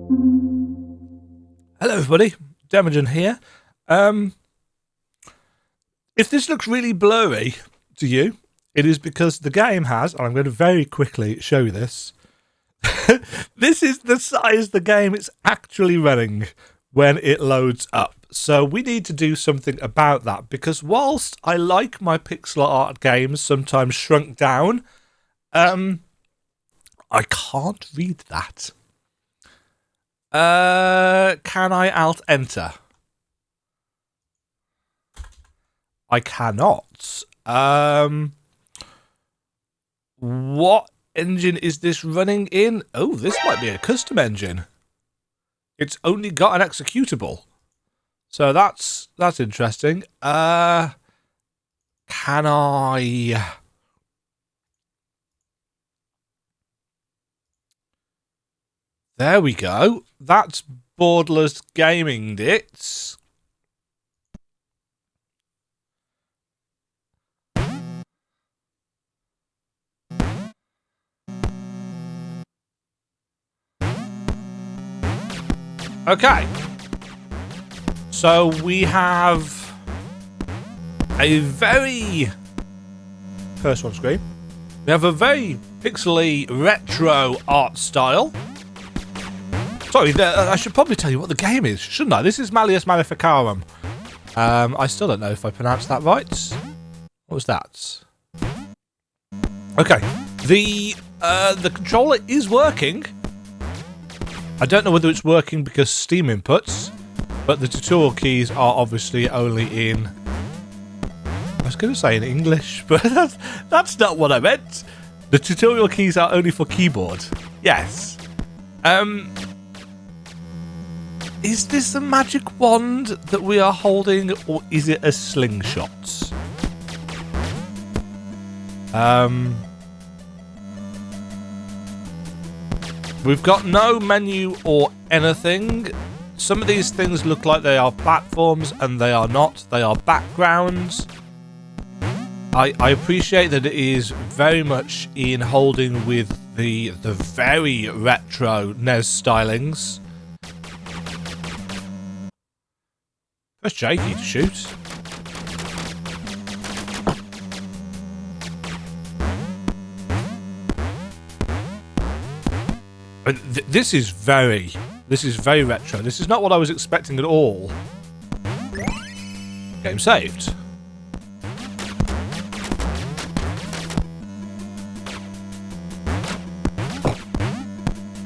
Hello everybody, Demagen here. If this looks really blurry to you, it is because the game has, and I'm going to very quickly show you this, this is the size the game is actually running when it loads up. So we need to do something about that, because whilst I like my pixel art games sometimes shrunk down, I can't read that. Can I alt-enter? I cannot. What engine is this running in? Oh, this might be a custom engine. It's only got an executable. So that's interesting. Can I... There we go. That's Borderless Gaming it. Okay. So we have a very... First one screen. We have a very pixely retro art style. Sorry, I should probably tell you what the game is, shouldn't I? This is Malleus Maleficarum. I still don't know if I pronounced that right. What was that? Okay. The controller is working. I don't know whether it's working because Steam inputs, but the tutorial keys are obviously only in... I was going to say in English, but that's not what I meant. The tutorial keys are only for keyboard. Yes. Is this a magic wand that we are holding, or is it a slingshot? We've got no menu or anything. Some of these things look like they are platforms, and they are not. They are backgrounds. I appreciate that it is very much in holding with the very retro NES stylings. Press J key to shoot. This is very retro. This is not what I was expecting at all. Game saved.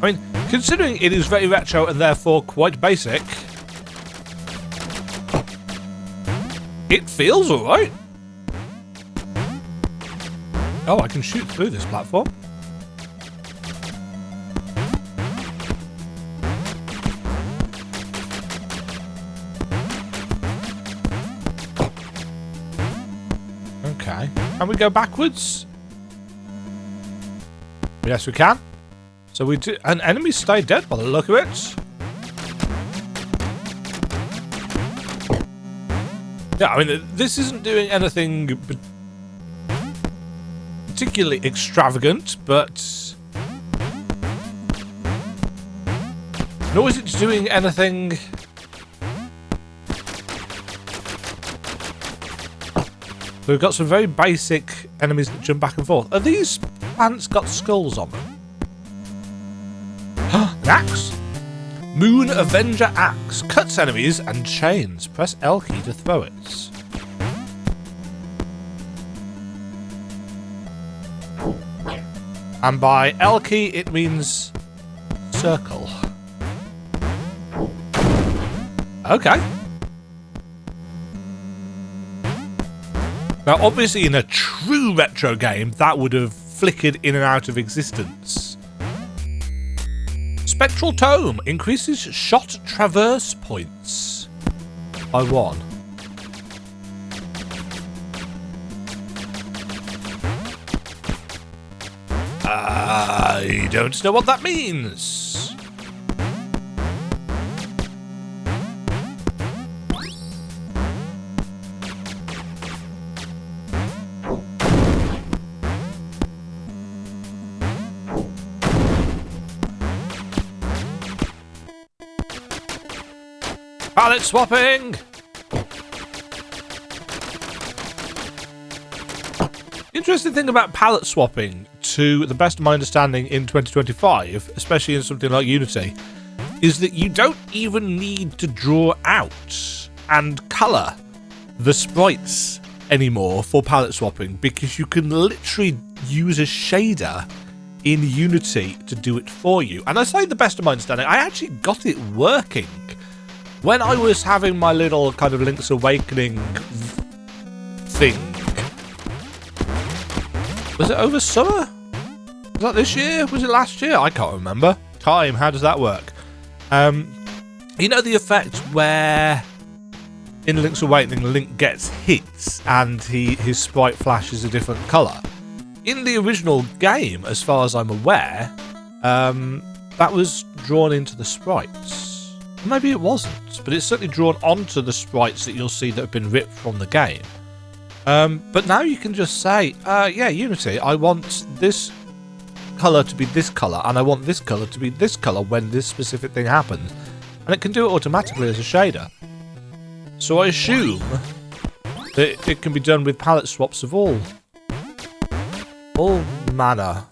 I mean, considering it is very retro and therefore quite basic, it feels alright. Oh, I can shoot through this platform. Okay. Can we go backwards? Yes, we can. So we do... And enemies stay dead by the look of it. Yeah, I mean, this isn't doing anything particularly extravagant, but... Nor is it doing anything... We've got some very basic enemies that jump back and forth. Are these plants got skulls on them? An axe! Moon Avenger Axe. Cuts enemies and chains. Press L key to throw it. And by L key it means circle. Okay. Now obviously in a true retro game that would have flickered in and out of existence. Spectral Tome increases shot traverse points by 1. I don't know what that means. Palette swapping! Interesting thing about palette swapping, to the best of my understanding in 2025, especially in something like Unity, is that you don't even need to draw out and colour the sprites anymore for palette swapping, because you can literally use a shader in Unity to do it for you. And I say the best of my understanding, I actually got it working when I was having my little kind of Link's Awakening thing. Was it over summer? Was that this year? Was it last year? I can't remember. Time, how does that work? You know the effect where in Link's Awakening Link gets hit and his sprite flashes a different colour? In the original game, as far as I'm aware, that was drawn into the sprites. Maybe it wasn't, but it's certainly drawn onto the sprites that you'll see that have been ripped from the game. But now you can just say, yeah, Unity, I want this colour to be this colour, and I want this colour to be this colour when this specific thing happens. And it can do it automatically as a shader. So I assume that it can be done with palette swaps of all manner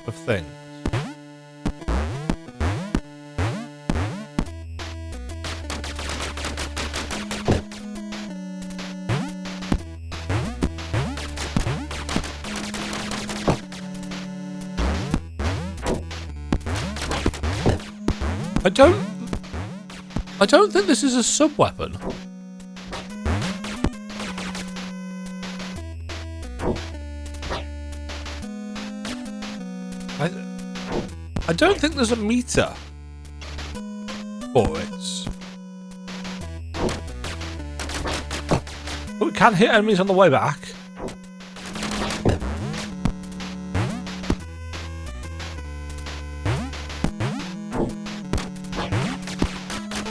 of things. I don't think this is a sub-weapon. I don't think there's a meter for it. But we can hit enemies on the way back.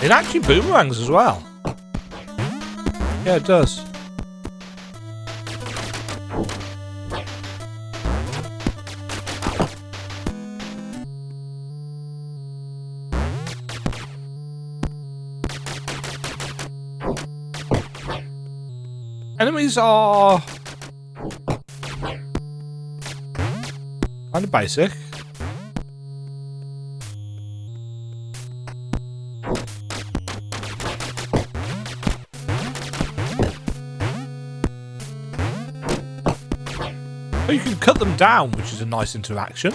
It actually boomerangs as well. Yeah, it does. Enemies are kind of basic. You can cut them down, which is a nice interaction.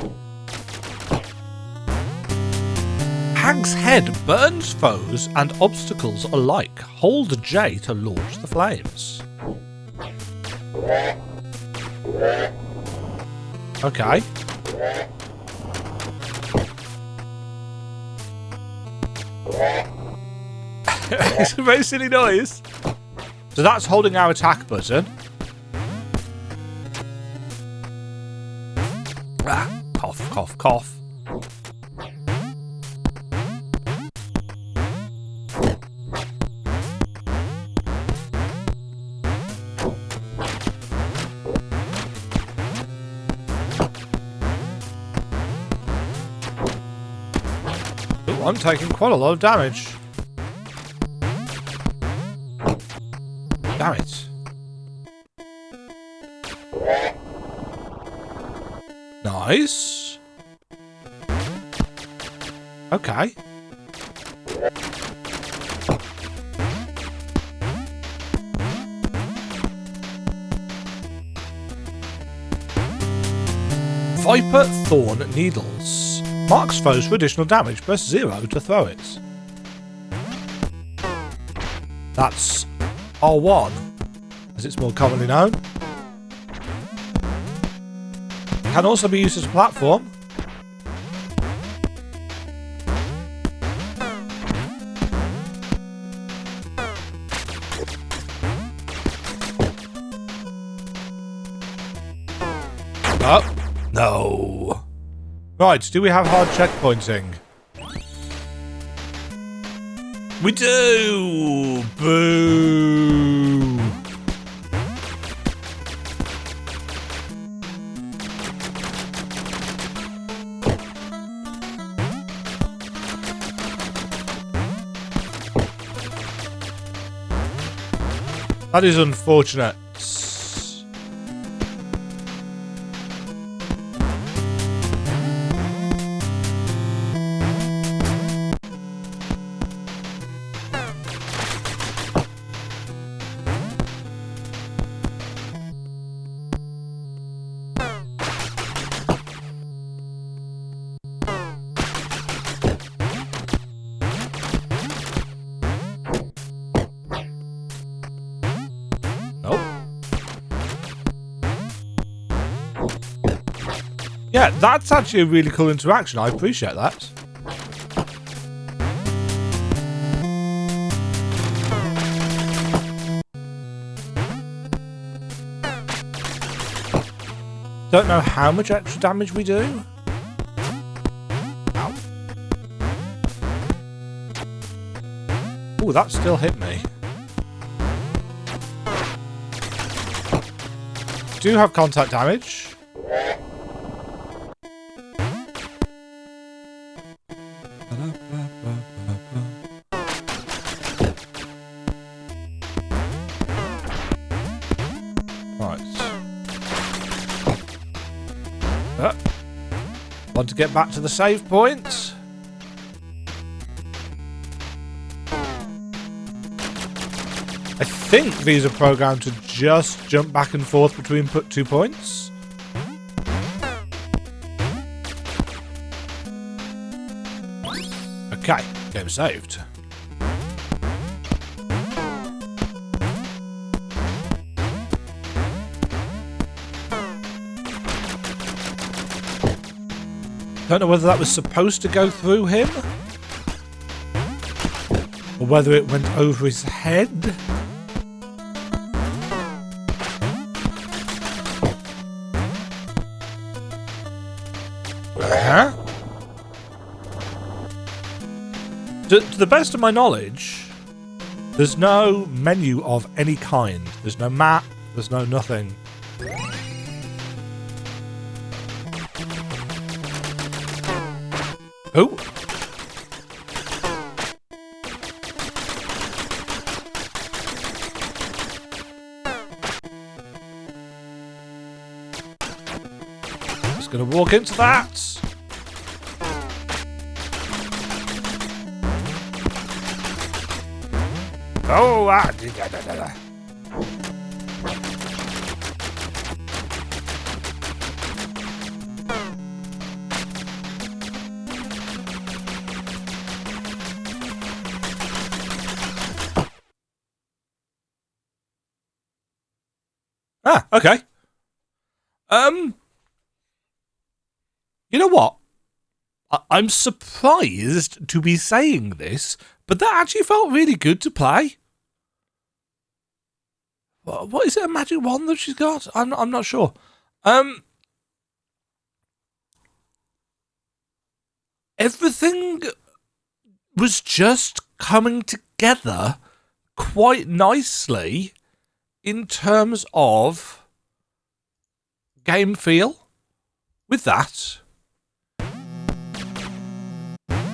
Hag's Head burns foes and obstacles alike. Hold J to launch the flames. Okay. It's a very silly noise. So that's holding our attack button. Ah, cough, cough, cough. Ooh, I'm taking quite a lot of damage. Damn it. Nice. Okay. Viper Thorn Needles. Marks foes for additional damage. Press 0 to throw it. That's R1, as it's more commonly known. Can also be used as a platform. Oh, no. Right, do we have hard checkpointing? We do! Boo! That is unfortunate. Yeah, that's actually a really cool interaction. I appreciate that. Don't know how much extra damage we do. Ow. Ooh, that still hit me. Do have contact damage. Want to get back to the save point. I think these are programmed to just jump back and forth between 2 points. Okay, game saved. Don't know whether that was supposed to go through him or whether it went over his head. To the best of my knowledge, there's no menu of any kind. There's no map, there's no nothing. Oh! Just gonna walk into that. Oh! Ah, okay. You know what? I'm surprised to be saying this, but that actually felt really good to play. What is it, a magic wand that she's got? I'm not sure. Everything was just coming together quite nicely in terms of game feel with that.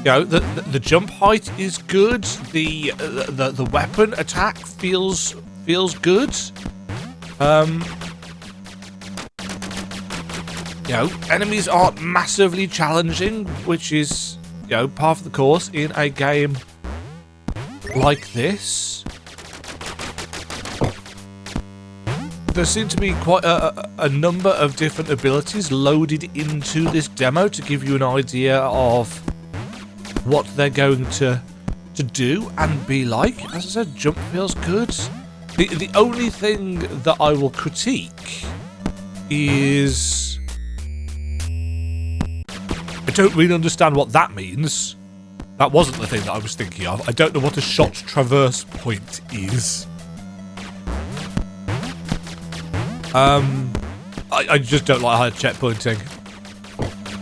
You know, the jump height is good. The weapon attack feels good. You know, enemies aren't massively challenging, which is, you know, part of the course in a game like this. There seem to be quite a number of different abilities loaded into this demo to give you an idea of what they're going to do and be like. As I said, jump feels good. The only thing that I will critique is I don't really understand what that means. That wasn't the thing that I was thinking of. I don't know what a shot traverse point is. I just don't like hard checkpointing.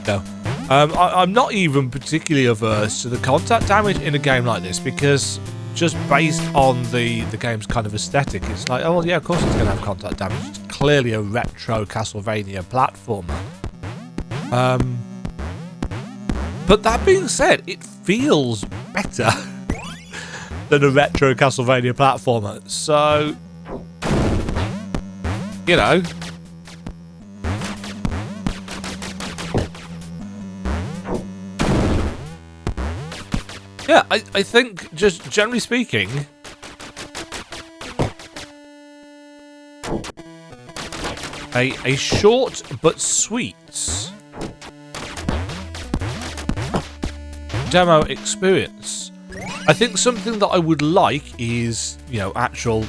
No. I'm not even particularly averse to the contact damage in a game like this, because just based on the game's kind of aesthetic, it's like, oh well, yeah, of course it's going to have contact damage. It's clearly a retro Castlevania platformer. But that being said, it feels better than a retro Castlevania platformer. So You know. Yeah, I think, just generally speaking, a short but sweet demo experience. I think something that I would like is, you know, actual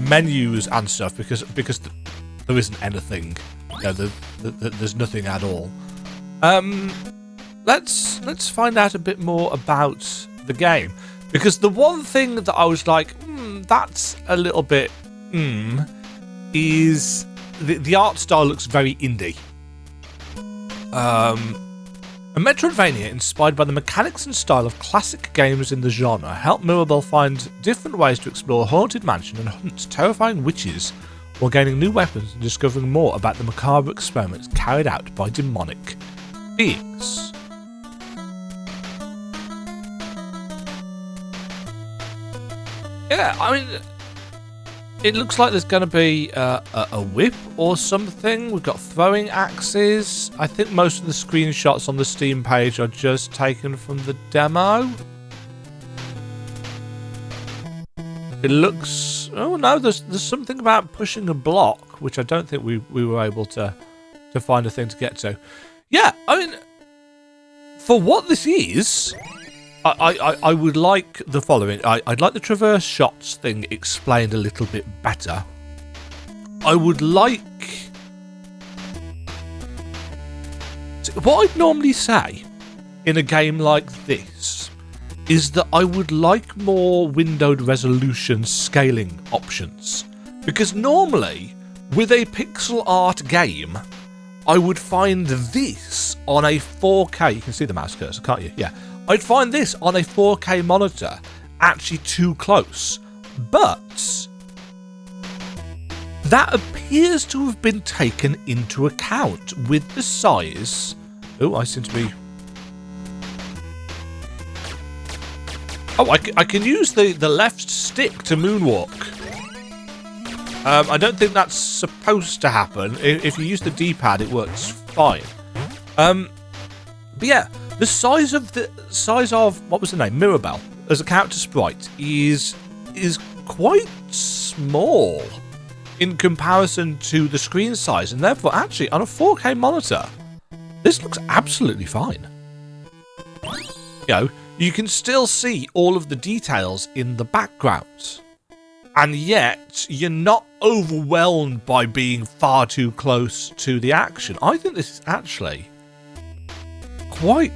menus and stuff, because there isn't anything. You know, there's nothing at all. Let's find out a bit more about the game, because the one thing that I was like, that's a little bit, is the art style looks very indie. A Metroidvania inspired by the mechanics and style of classic games in the genre helped Mirabel find different ways to explore a haunted mansion and hunt terrifying witches, while gaining new weapons and discovering more about the macabre experiments carried out by demonic beings. Yeah, I mean, it looks like there's going to be a whip or something. We've got throwing axes. I think most of the screenshots on the Steam page are just taken from the demo. It looks... Oh no, there's something about pushing a block, which I don't think we were able to find a thing to get to. Yeah, I mean, for what this is... I would like the following. I'd like the traverse shots thing explained a little bit better. I would like... What I'd normally say in a game like this is that I would like more windowed resolution scaling options. Because normally, with a pixel art game, I would find this on a 4K... You can see the mouse cursor, can't you? Yeah. I'd find this on a 4K monitor actually too close, but that appears to have been taken into account with the size. Oh, I seem to be... Oh, I can use the left stick to moonwalk. I don't think that's supposed to happen. If you use the D-pad, it works fine. But yeah. The size of what was the name? Mirabel as a character sprite is quite small in comparison to the screen size, and therefore actually on a 4K monitor this looks absolutely fine. You know, you can still see all of the details in the background, and yet you're not overwhelmed by being far too close to the action. I think this is actually quite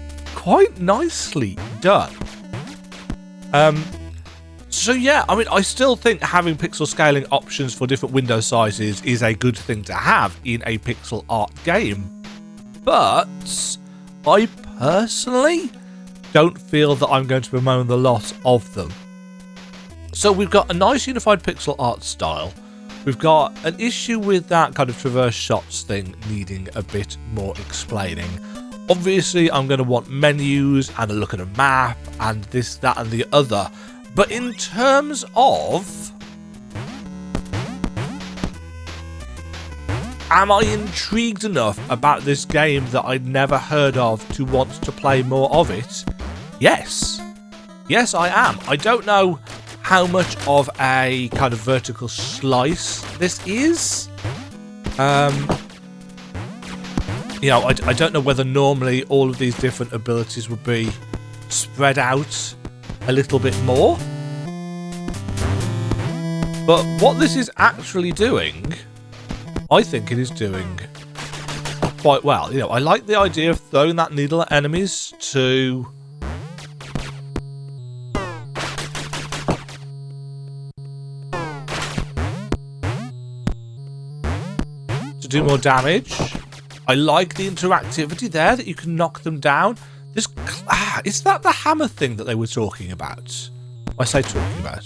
nicely done. So yeah, I mean, I still think having pixel scaling options for different window sizes is a good thing to have in a pixel art game, but I personally don't feel that I'm going to bemoan the loss of them. So we've got a nice unified pixel art style. We've got an issue with that kind of traverse shots thing needing a bit more explaining. Obviously, I'm going to want menus and a look at a map and this, that, and the other. But in terms of... am I intrigued enough about this game that I'd never heard of to want to play more of it? Yes. Yes, I am. I don't know how much of a kind of vertical slice this is. You know, I don't know whether normally all of these different abilities would be spread out a little bit more. But what this is actually doing, I think it is doing quite well. You know, I like the idea of throwing that needle at enemies to... do more damage. I like the interactivity there, that you can knock them down. This is that the hammer thing that they were talking about? I say talking about.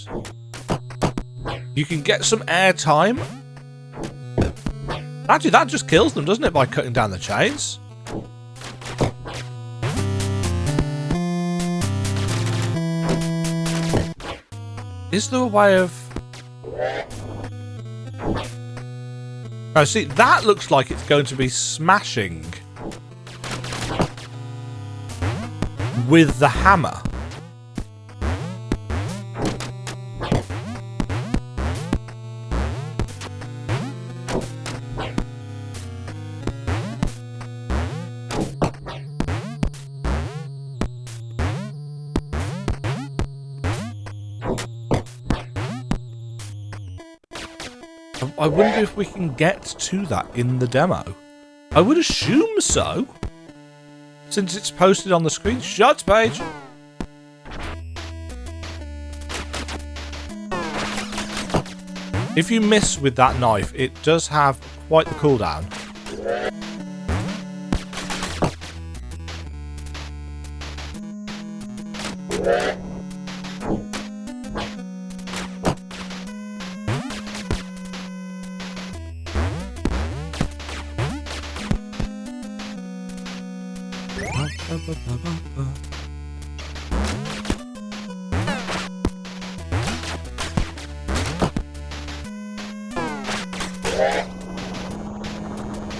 You can get some airtime. Actually, that just kills them, doesn't it, by cutting down the chains? Is there a way of... Oh, see, that looks like it's going to be smashing with the hammer. I wonder if we can get to that in the demo. I would assume so, since it's posted on the screenshots page. If you miss with that knife, it does have quite the cooldown.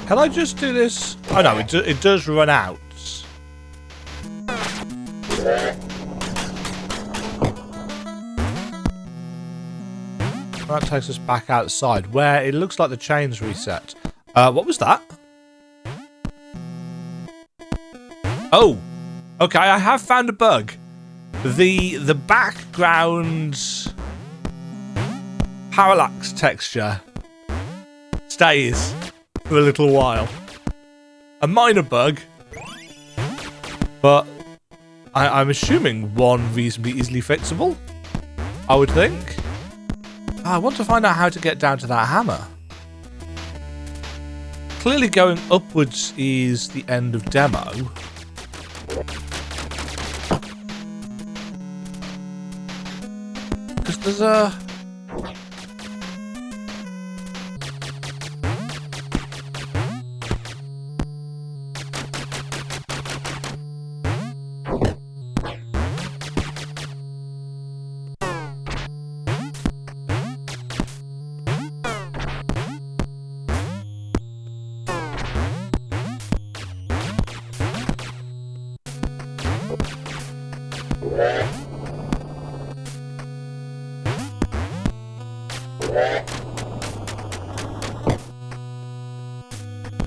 Can I just do this? Oh no, it does run out. That takes us back outside, where it looks like the chain's reset. What was that? Oh, okay, I have found a bug. The background parallax texture stays for a little while. A minor bug, but I'm assuming one reasonably easily fixable, I would think. I want to find out how to get down to that hammer. Clearly going upwards is the end of demo. Because there's a...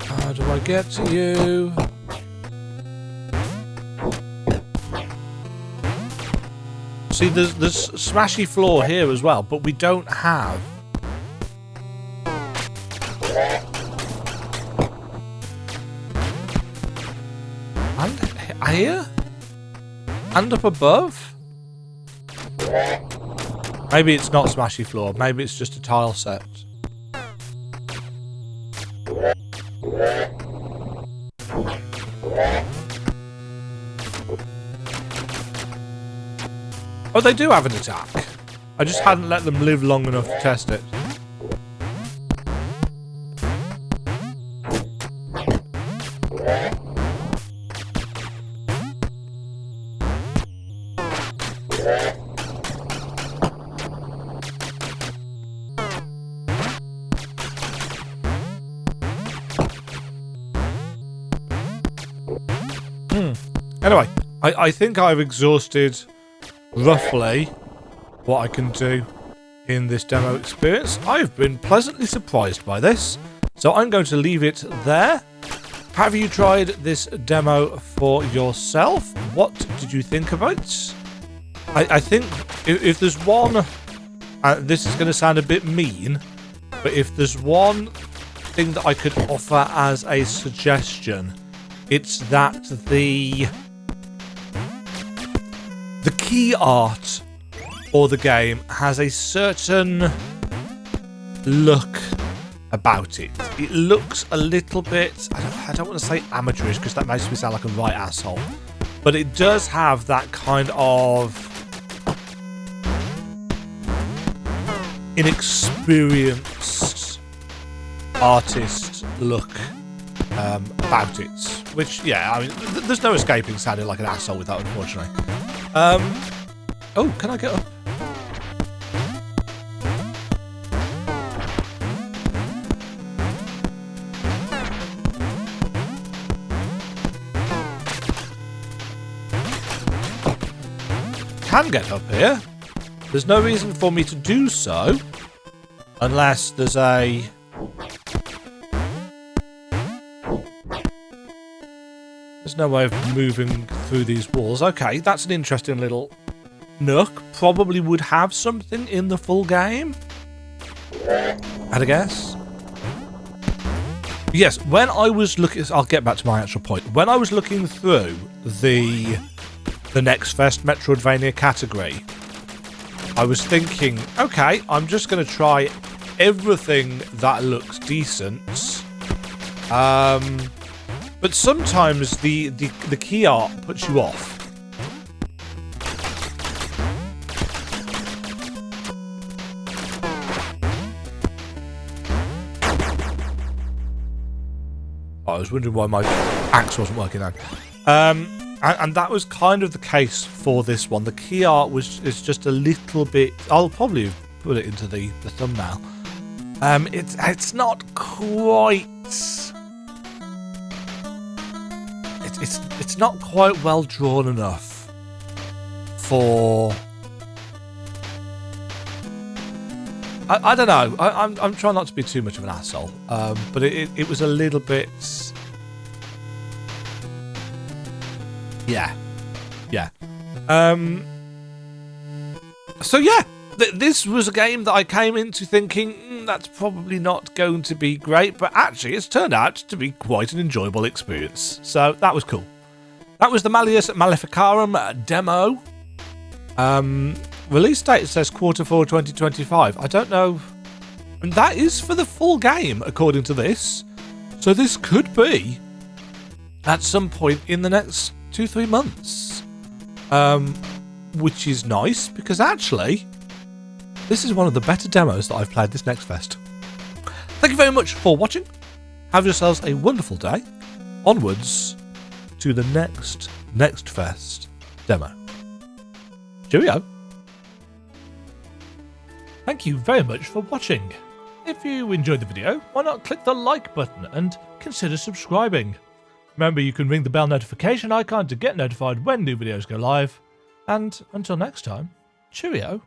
How do I get to you? See, there's smashy floor here as well, but we don't have... And here? And up above? Maybe it's not smashy floor, maybe it's just a tile set. Oh, they do have an attack. I just hadn't let them live long enough to test it. Anyway, I think I've exhausted roughly what I can do in this demo experience. I've been pleasantly surprised by this, so I'm going to leave it there. Have you tried this demo for yourself? What did you think of it? I think if there's one... this is going to sound a bit mean, but if there's one thing that I could offer as a suggestion, it's that the key art for the game has a certain look about it. It looks a little bit, I don't want to say amateurish because that makes me sound like a right asshole, but it does have that kind of inexperienced artist look about it, which, yeah, I mean, there's no escaping sounding like an asshole with that, unfortunately. Oh, can I get up? can get up here. There's no reason for me to do so. Unless there's a... There's no way of moving through these walls. Okay, that's an interesting little nook. Probably would have something in the full game, I'd guess. Yes, when I was looking... I'll get back to my actual point. When I was looking through the NextFest Metroidvania category, I was thinking, okay, I'm just going to try everything that looks decent. But sometimes the key art puts you off. I was wondering why my axe wasn't working then. And that was kind of the case for this one. The key art is just a little bit... I'll probably put it into the thumbnail. It's not quite... It's not quite well drawn enough for... I don't know. I'm trying not to be too much of an asshole, but it was a little bit... Yeah. So yeah, this was a game that I came into thinking that's probably not going to be great, but actually it's turned out to be quite an enjoyable experience. So that was cool. That was the Malleus Maleficarum demo. Release date says Q4 2025. I don't know. And that is for the full game, according to this. So this could be at some point in the next 2-3 months. Which is nice, because actually, this is one of the better demos that I've played this NextFest. Thank you very much for watching. Have yourselves a wonderful day. Onwards to the next NextFest demo. Cheerio. Thank you very much for watching. If you enjoyed the video, why not click the like button and consider subscribing. Remember, you can ring the bell notification icon to get notified when new videos go live. And until next time, cheerio.